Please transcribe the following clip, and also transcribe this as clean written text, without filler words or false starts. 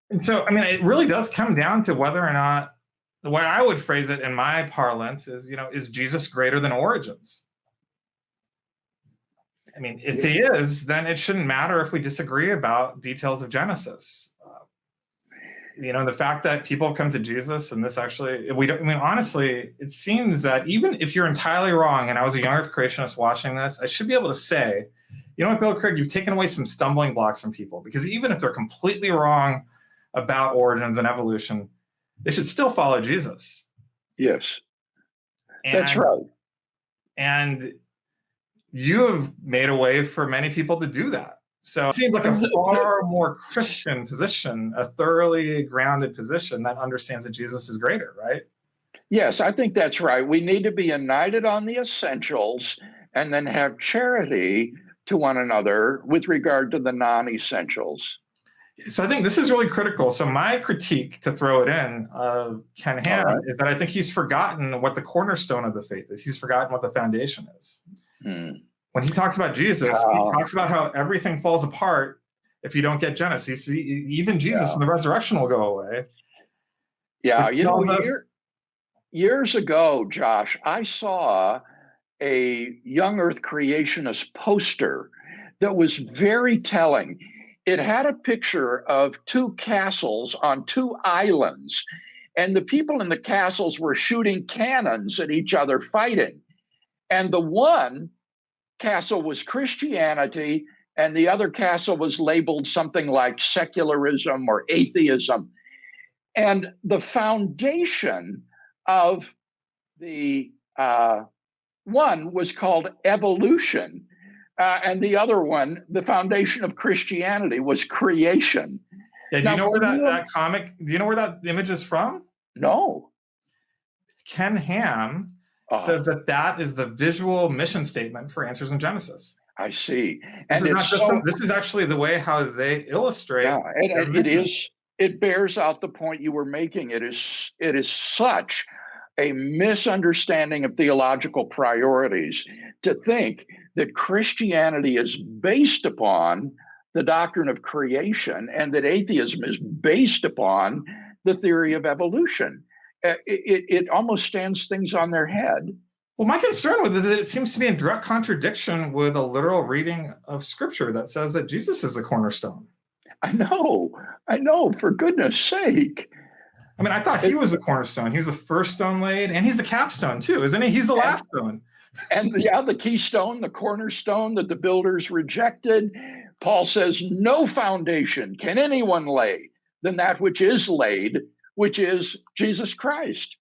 And so, I mean, it really does come down to whether or not the way I would phrase it in my parlance is, is Jesus greater than Origins? I mean, if he is, then it shouldn't matter if we disagree about details of Genesis. The fact that people have come to Jesus and this actually, we don't, I mean, honestly, it seems that even if you're entirely wrong, and I was a young earth creationist watching this, I should be able to say, you know what, Bill Craig, you've taken away some stumbling blocks from people, because even if they're completely wrong about origins and evolution, they should still follow Jesus. Yes, that's right. And you have made a way for many people to do that. So it seems like a far more Christian position, a thoroughly grounded position that understands that Jesus is greater, right? Yes, I think that's right. We need to be united on the essentials and then have charity to one another with regard to the non-essentials. So I think this is really critical. So my critique, to throw it in, of Ken Ham is that I think he's forgotten what the cornerstone of the faith is. He's forgotten what the foundation is. When he talks about Jesus, he talks about how everything falls apart if you don't get Genesis. Even Jesus and the resurrection will go away. Yeah, years ago, Josh, I saw a young earth creationist poster that was very telling. It had a picture of two castles on two islands, and the people in the castles were shooting cannons at each other, fighting. And the one castle was Christianity, and the other castle was labeled something like secularism or atheism. And the foundation of the one was called evolution, and the other one, the foundation of Christianity, was creation. Yeah, do you know where that comic, do you know where that image is from? No. Ken Ham says that is the visual mission statement for Answers in Genesis. I see. And this is actually the way how they illustrate. Yeah, it bears out the point you were making. It is such a misunderstanding of theological priorities to think that Christianity is based upon the doctrine of creation and that atheism is based upon the theory of evolution. It almost stands things on their head. Well, my concern with it is it seems to be in direct contradiction with a literal reading of Scripture that says that Jesus is the cornerstone. I know, for goodness sake. I mean, I thought he was the cornerstone. He was the first stone laid, and he's the capstone too, isn't he? He's the last stone. And the keystone, the cornerstone that the builders rejected. Paul says, no foundation can anyone lay than that which is laid, which is Jesus Christ.